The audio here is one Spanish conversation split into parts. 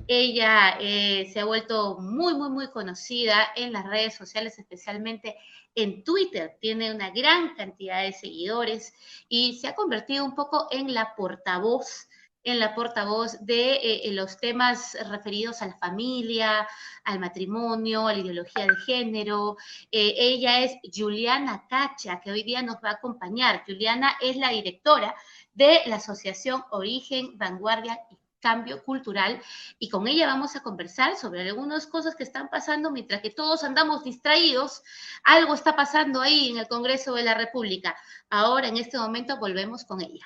Ella se ha vuelto muy, muy, muy conocida en las redes sociales, especialmente en Twitter. Tiene una gran cantidad de seguidores y se ha convertido un poco en la portavoz de los temas referidos a la familia, al matrimonio, a la ideología de género. Ella es Juliana Cacha, que hoy día nos va a acompañar. Juliana es la directora de la Asociación Origen, Vanguardia y Cambio Cultural, y con ella vamos a conversar sobre algunas cosas que están pasando mientras que todos andamos distraídos. Algo está pasando ahí en el Congreso de la República. Ahora, en este momento, volvemos con ella.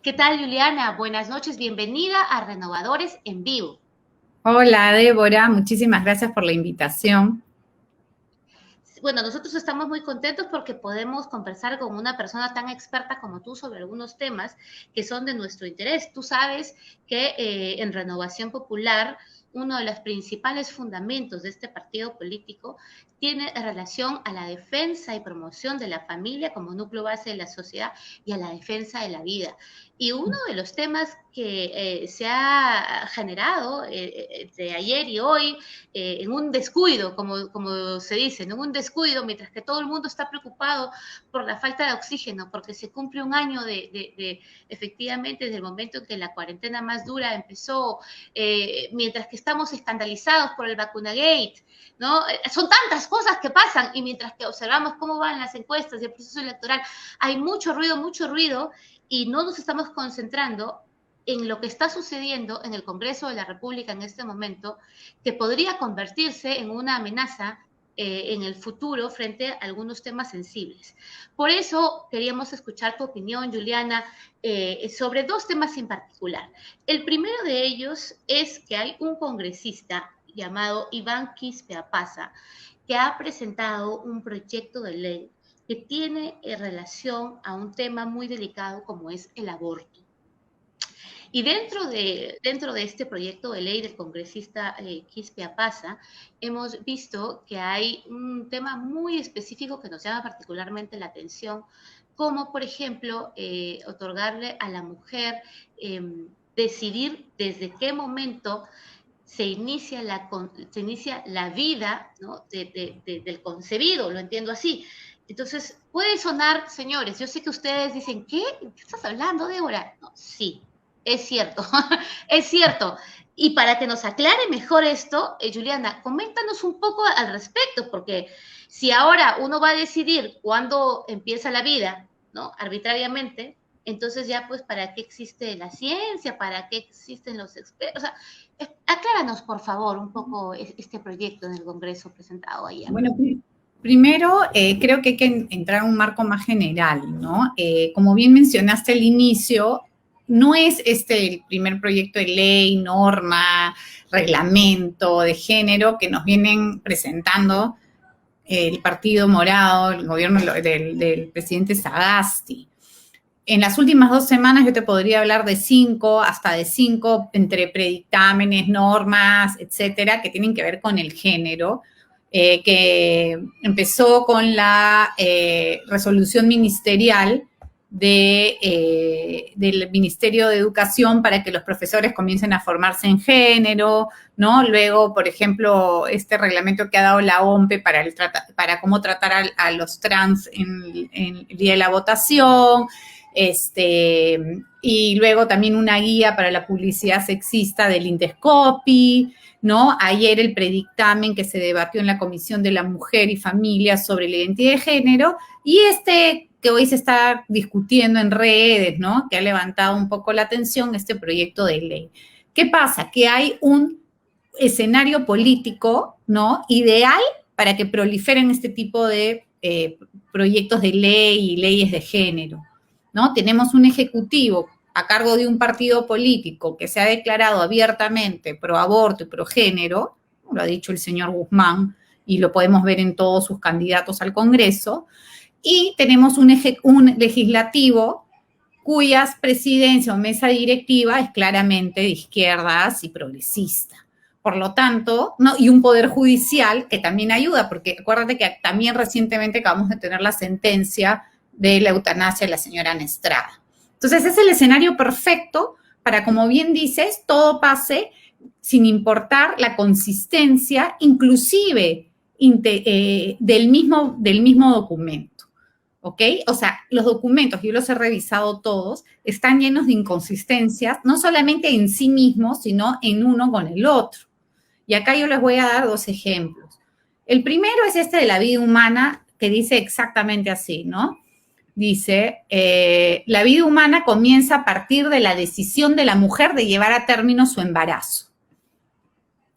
¿Qué tal, Juliana? Buenas noches, bienvenida a Renovadores en Vivo. Hola, Débora, muchísimas gracias por la invitación. Bueno, nosotros estamos muy contentos porque podemos conversar con una persona tan experta como tú sobre algunos temas que son de nuestro interés. Tú sabes que en Renovación Popular, uno de los principales fundamentos de este partido político tiene relación a la defensa y promoción de la familia como núcleo base de la sociedad y a la defensa de la vida. Y uno de los temas que se ha generado entre ayer y hoy en un descuido, como se dice, en un descuido, mientras que todo el mundo está preocupado por la falta de oxígeno, porque se cumple un año efectivamente, desde el momento en que la cuarentena más dura empezó, mientras que estamos escandalizados por el vacunagate, ¿no? Son tantas cosas que pasan y mientras que observamos cómo van las encuestas y el proceso electoral, hay mucho ruido y no nos estamos concentrando en lo que está sucediendo en el Congreso de la República en este momento, que podría convertirse en una amenaza en el futuro frente a algunos temas sensibles. Por eso queríamos escuchar tu opinión, Juliana, sobre dos temas en particular. El primero de ellos es que hay un congresista llamado Iván Quispe Apasa, que ha presentado un proyecto de ley que tiene relación a un tema muy delicado como es el aborto. Y dentro de este proyecto de ley del congresista Quispe Apasa, hemos visto que hay un tema muy específico que nos llama particularmente la atención, como por ejemplo otorgarle a la mujer decidir desde qué momento se inicia la vida, ¿no? Del concebido, lo entiendo así. Entonces, puede sonar, señores, yo sé que ustedes dicen, ¿qué? ¿Qué estás hablando, Débora? No, sí, es cierto, es cierto. Y para que nos aclare mejor esto, Juliana, coméntanos un poco al respecto, porque si ahora uno va a decidir cuándo empieza la vida, ¿no? Arbitrariamente, entonces ya pues, ¿para qué existe la ciencia? ¿Para qué existen los expertos? O sea, acláranos, por favor, un poco este proyecto en el Congreso presentado ayer. Bueno, primero creo que hay que entrar a un marco más general, ¿no? Como bien mencionaste al inicio, no es este el primer proyecto de ley, norma, reglamento de género que nos vienen presentando el Partido Morado, el gobierno del presidente Sagasti. En las últimas 2 semanas yo te podría hablar de 5, hasta de 5, entre predictámenes, normas, etcétera, que tienen que ver con el género, que empezó con la resolución ministerial del Ministerio de Educación para que los profesores comiencen a formarse en género, ¿no? Luego, por ejemplo, este reglamento que ha dado la OMPE para cómo tratar a los trans en el día de la votación, y luego también una guía para la publicidad sexista del Indescopy, ¿no? Ayer el predictamen que se debatió en la Comisión de la Mujer y Familia sobre la identidad de género, y que hoy se está discutiendo en redes, ¿no? Que ha levantado un poco la atención, este proyecto de ley. ¿Qué pasa? Que hay un escenario político, ¿no? Ideal para que proliferen este tipo de proyectos de ley y leyes de género, ¿no? Tenemos un ejecutivo a cargo de un partido político que se ha declarado abiertamente pro aborto y pro género, lo ha dicho el señor Guzmán, y lo podemos ver en todos sus candidatos al Congreso, y tenemos un legislativo cuyas presidencia o mesa directiva es claramente de izquierdas y progresista. por lo tanto, ¿no? Y un poder judicial que también ayuda, porque acuérdate que también recientemente acabamos de tener la sentencia de la eutanasia de la señora Ana Estrada. Entonces, es el escenario perfecto para, como bien dices, todo pase sin importar la consistencia, inclusive del mismo documento. ¿Ok? O sea, los documentos, yo los he revisado todos, están llenos de inconsistencias, no solamente en sí mismos, sino en uno con el otro. Y acá yo les voy a dar 2 ejemplos. El primero es este de la vida humana, que dice exactamente así, ¿no? Dice, la vida humana comienza a partir de la decisión de la mujer de llevar a término su embarazo.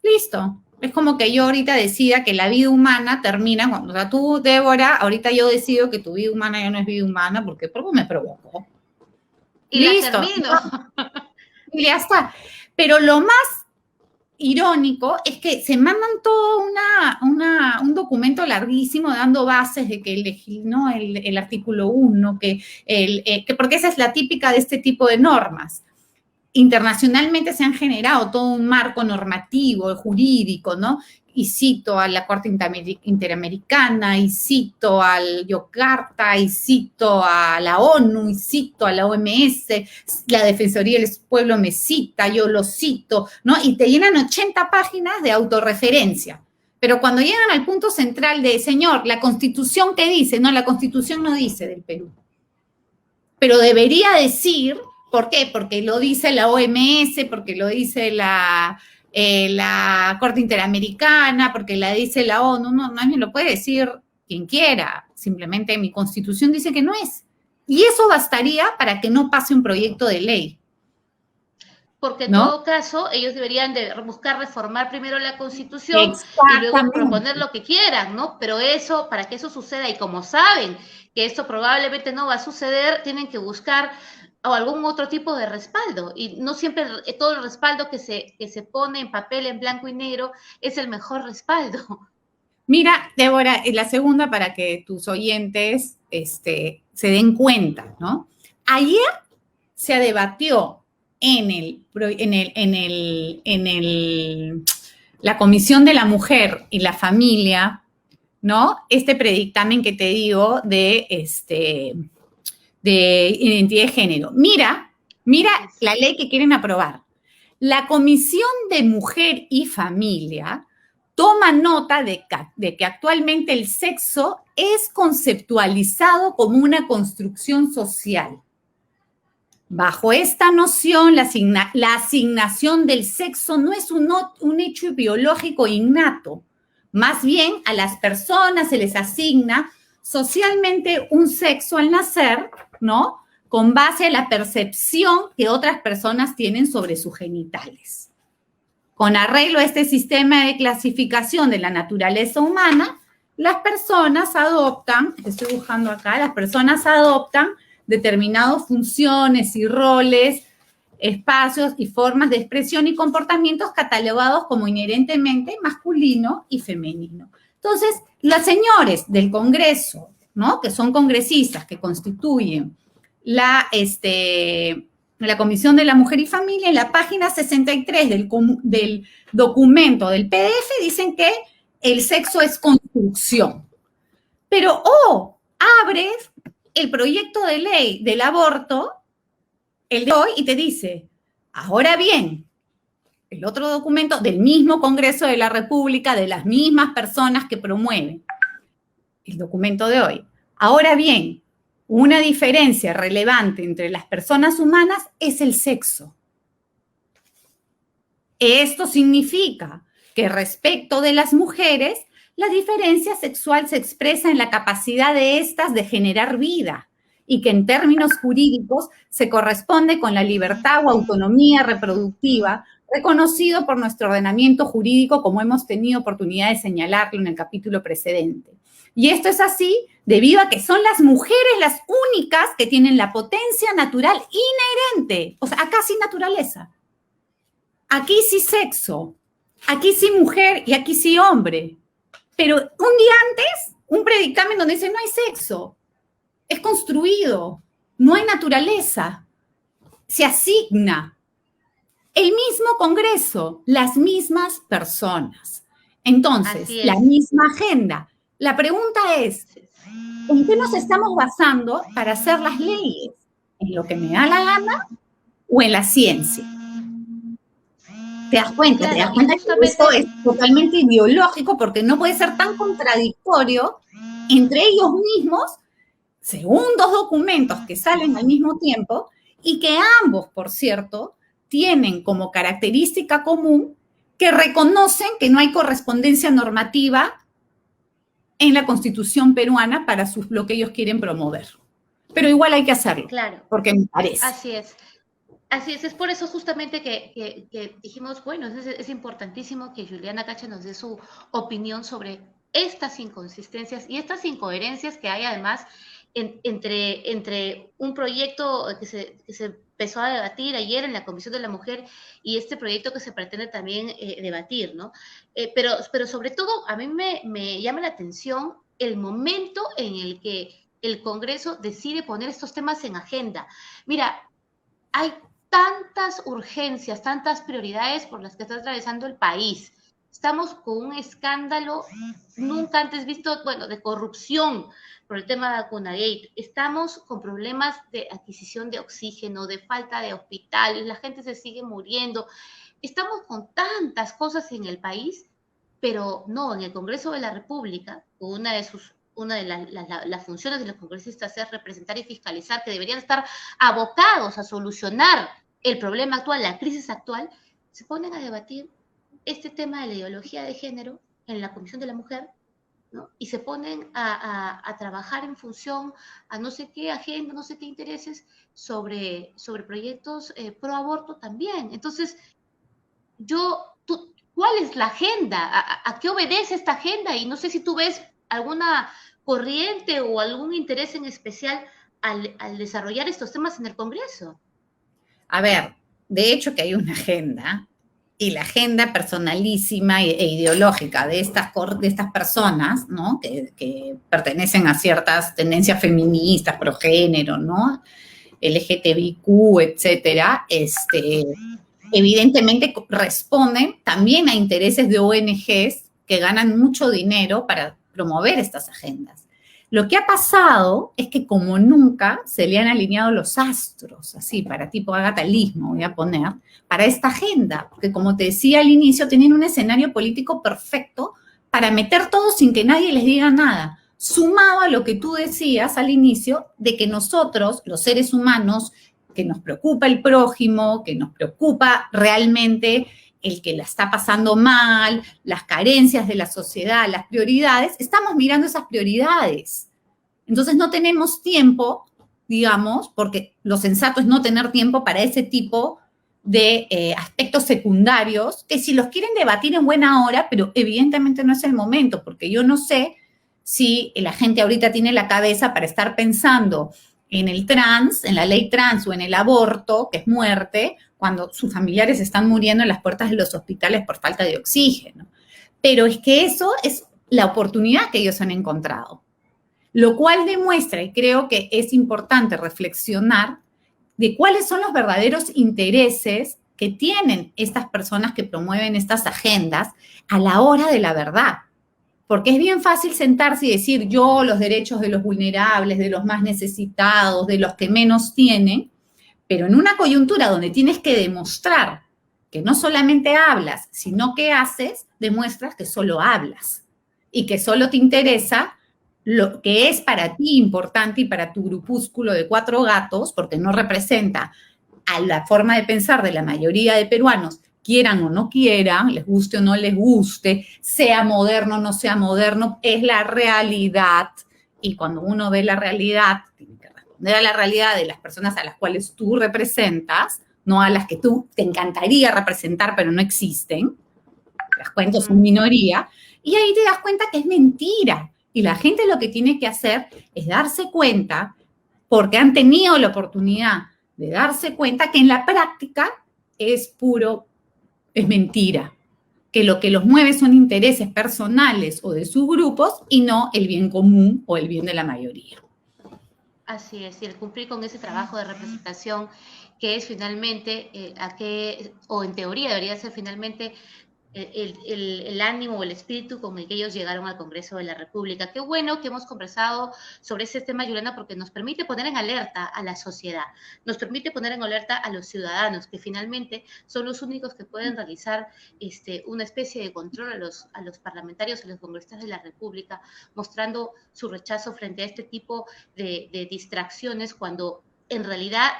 Listo. Es como que yo ahorita decida que la vida humana termina cuando, o sea, tú, Débora, ahorita yo decido que tu vida humana ya no es vida humana porque me provocó. Y listo. La termino. Y ya está. Pero lo más irónico es que se mandan todo un documento larguísimo dando bases de que el artículo 1, que porque esa es la típica de este tipo de normas. Internacionalmente se han generado todo un marco normativo, jurídico, ¿no? Y cito a la Corte Interamericana, y cito al Yakarta, y cito a la ONU, y cito a la OMS, la Defensoría del Pueblo me cita, yo lo cito, ¿no? Y te llenan 80 páginas de autorreferencia. Pero cuando llegan al punto central de, señor, la Constitución, ¿qué dice? No, la Constitución no dice del Perú. Pero debería decir... ¿Por qué? Porque lo dice la OMS, porque lo dice la Corte Interamericana, porque la dice la ONU. No, nadie lo puede decir quien quiera. Simplemente mi Constitución dice que no es. Y eso bastaría para que no pase un proyecto de ley. Porque en todo caso, ellos deberían de buscar reformar primero la Constitución y luego proponer lo que quieran, ¿no? Pero eso, para que eso suceda, y como saben que esto probablemente no va a suceder, tienen que buscar o algún otro tipo de respaldo, y no siempre todo el respaldo que se pone en papel en blanco y negro es el mejor respaldo. Mira, Débora, la segunda para que tus oyentes se den cuenta, ¿no? Ayer se debatió en la Comisión de la Mujer y la Familia, ¿no? Este predictamen que te digo de identidad de género. Mira la ley que quieren aprobar. La Comisión de Mujer y Familia toma nota de que actualmente el sexo es conceptualizado como una construcción social. Bajo esta noción, la asignación del sexo no es un hecho biológico innato. Más bien, a las personas se les asigna socialmente un sexo al nacer, ¿no? Con base a la percepción que otras personas tienen sobre sus genitales. Con arreglo a este sistema de clasificación de la naturaleza humana, las personas adoptan, estoy buscando acá, las personas adoptan determinadas funciones y roles, espacios y formas de expresión y comportamientos catalogados como inherentemente masculino y femenino. Entonces, los señores del Congreso, ¿no? Que son congresistas que constituyen la Comisión de la Mujer y Familia, en la página 63 del documento del PDF dicen que el sexo es construcción. Pero, abres el proyecto de ley del aborto, el de hoy, y te dice, ahora bien, el otro documento del mismo Congreso de la República, de las mismas personas que promueven el documento de hoy. Ahora bien, una diferencia relevante entre las personas humanas es el sexo. Esto significa que respecto de las mujeres, la diferencia sexual se expresa en la capacidad de estas de generar vida y que en términos jurídicos se corresponde con la libertad o autonomía reproductiva reconocido por nuestro ordenamiento jurídico, como hemos tenido oportunidad de señalarlo en el capítulo precedente. Y esto es así debido a que son las mujeres las únicas que tienen la potencia natural inherente, o sea, acá sí naturaleza, aquí sí sexo, aquí sí mujer y aquí sí hombre. Pero un día antes, un predictamen donde dice no hay sexo, es construido, no hay naturaleza, se asigna. el mismo Congreso, las mismas personas. Entonces, la misma agenda. La pregunta es, ¿en qué nos estamos basando para hacer las leyes? ¿En lo que me da la gana o en la ciencia? ¿Te das cuenta? Claro, ¿Te das cuenta que esto es totalmente ideológico porque no puede ser tan contradictorio entre ellos mismos, según dos documentos que salen al mismo tiempo y que ambos, por cierto, tienen como característica común que reconocen que no hay correspondencia normativa en la Constitución peruana para lo que ellos quieren promover? Pero igual hay que hacerlo, claro, porque me parece. Así es. Así es por eso justamente que dijimos, bueno, es importantísimo que Juliana Cacha nos dé su opinión sobre estas inconsistencias y estas incoherencias que hay además entre un proyecto que se empezó a debatir ayer en la Comisión de la Mujer y este proyecto que se pretende también debatir, ¿no? Pero sobre todo a mí me llama la atención el momento en el que el Congreso decide poner estos temas en agenda. Mira, hay tantas urgencias, tantas prioridades por las que está atravesando el país. Estamos con un escándalo nunca antes visto, bueno, de corrupción por el tema de Vacunagate. Estamos con problemas de adquisición de oxígeno, de falta de hospitales, la gente se sigue muriendo. Estamos con tantas cosas en el país, pero no, en el Congreso de la República, una de las funciones de los congresistas es representar y fiscalizar, que deberían estar abocados a solucionar el problema actual, la crisis actual, se ponen a debatir este tema de la ideología de género en la Comisión de la Mujer, ¿no? Y se ponen a trabajar en función a no sé qué agenda, no sé qué intereses sobre proyectos pro aborto también. Entonces, ¿cuál es la agenda? ¿A qué obedece esta agenda? Y no sé si tú ves alguna corriente o algún interés en especial al desarrollar estos temas en el Congreso. A ver, de hecho que hay una agenda, y la agenda personalísima e ideológica de estas personas, ¿no? Que pertenecen a ciertas tendencias feministas, progénero, ¿no? LGTBIQ, etcétera, evidentemente responden también a intereses de ONGs que ganan mucho dinero para promover estas agendas. Lo que ha pasado es que como nunca se le han alineado los astros, así, para tipo agatalismo, voy a poner, para esta agenda, porque como te decía al inicio, tienen un escenario político perfecto para meter todo sin que nadie les diga nada, sumado a lo que tú decías al inicio, de que nosotros, los seres humanos, que nos preocupa el prójimo, que nos preocupa realmente el que la está pasando mal, las carencias de la sociedad, las prioridades, estamos mirando esas prioridades. Entonces no tenemos tiempo, digamos, porque lo sensato es no tener tiempo para ese tipo de aspectos secundarios, que si los quieren debatir en buena hora, pero evidentemente no es el momento, porque yo no sé si la gente ahorita tiene la cabeza para estar pensando en el trans, en la ley trans o en el aborto, que es muerte, cuando sus familiares están muriendo en las puertas de los hospitales por falta de oxígeno. Pero es que eso es la oportunidad que ellos han encontrado. Lo cual demuestra, y creo que es importante reflexionar, de cuáles son los verdaderos intereses que tienen estas personas que promueven estas agendas a la hora de la verdad. Porque es bien fácil sentarse y decir yo los derechos de los vulnerables, de los más necesitados, de los que menos tienen, pero en una coyuntura donde tienes que demostrar que no solamente hablas, sino que haces, demuestras que solo hablas y que solo te interesa lo que es para ti importante y para tu grupúsculo de 4 gatos, porque no representa a la forma de pensar de la mayoría de peruanos, quieran o no quieran, les guste o no les guste, sea moderno o no sea moderno, es la realidad. Y cuando uno ve la realidad, tiene que responder a la realidad de las personas a las cuales tú representas, no a las que tú te encantaría representar, pero no existen. Las cuentas son minoría. Y ahí te das cuenta que es mentira. Y la gente lo que tiene que hacer es darse cuenta, porque han tenido la oportunidad de darse cuenta que en la práctica es mentira, que lo que los mueve son intereses personales o de sus grupos y no el bien común o el bien de la mayoría. Así es, y el cumplir con ese trabajo de representación que es finalmente, o en teoría debería ser finalmente el ánimo o el espíritu con el que ellos llegaron al Congreso de la República. Qué bueno que hemos conversado sobre este tema, Juliana, porque nos permite poner en alerta a la sociedad, nos permite poner en alerta a los ciudadanos, que finalmente son los únicos que pueden realizar una especie de control a los parlamentarios, a los congresistas de la República, mostrando su rechazo frente a este tipo de distracciones, cuando en realidad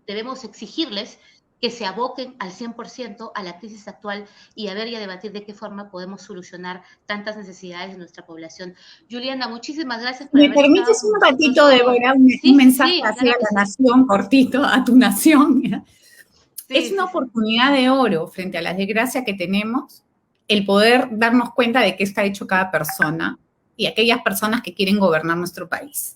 debemos exigirles que se aboquen al 100% a la crisis actual y a ver y a debatir de qué forma podemos solucionar tantas necesidades de nuestra población. Juliana, muchísimas gracias por ¿Me haber estado permites con un nosotros ratito, hoy. Débora, un Sí, sí, mensaje sí, hacia claro que la sí. nación, cortito, a tu nación? Es Sí, una sí, sí. oportunidad de oro frente a la desgracia que tenemos, el poder darnos cuenta de qué está hecho cada persona y aquellas personas que quieren gobernar nuestro país.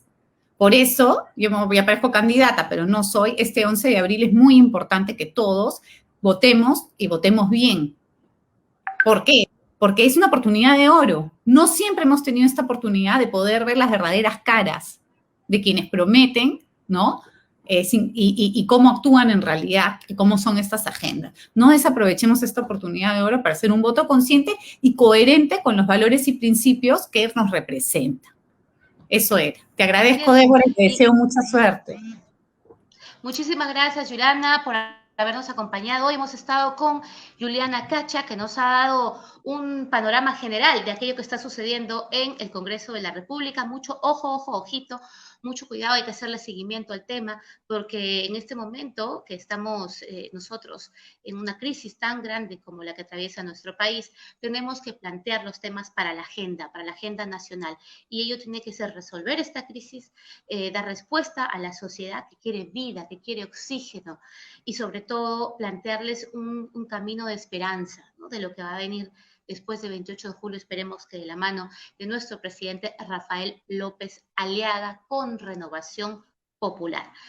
Por eso, yo me voy a parezco candidata, pero no soy, este 11 de abril es muy importante que todos votemos y votemos bien. ¿Por qué? Porque es una oportunidad de oro. No siempre hemos tenido esta oportunidad de poder ver las verdaderas caras de quienes prometen, ¿no? Y cómo actúan en realidad, y cómo son estas agendas. No desaprovechemos esta oportunidad de oro para hacer un voto consciente y coherente con los valores y principios que nos representan. Eso era. Te Así agradezco, es. Débora, y te Y deseo mucha suerte. muchísimas gracias, Juliana, por habernos acompañado. Hoy hemos estado con Juliana Cacha, que nos ha dado un panorama general de aquello que está sucediendo en el Congreso de la República. Mucho ojito, mucho cuidado, hay que hacerle seguimiento al tema, porque en este momento que estamos nosotros en una crisis tan grande como la que atraviesa nuestro país, tenemos que plantear los temas para la agenda nacional. Y ello tiene que ser resolver esta crisis, dar respuesta a la sociedad que quiere vida, que quiere oxígeno, y sobre todo plantearles un camino de esperanza, ¿no? De lo que va a venir después del 28 de julio, esperemos que de la mano de nuestro presidente Rafael López Aliaga, con Renovación Popular.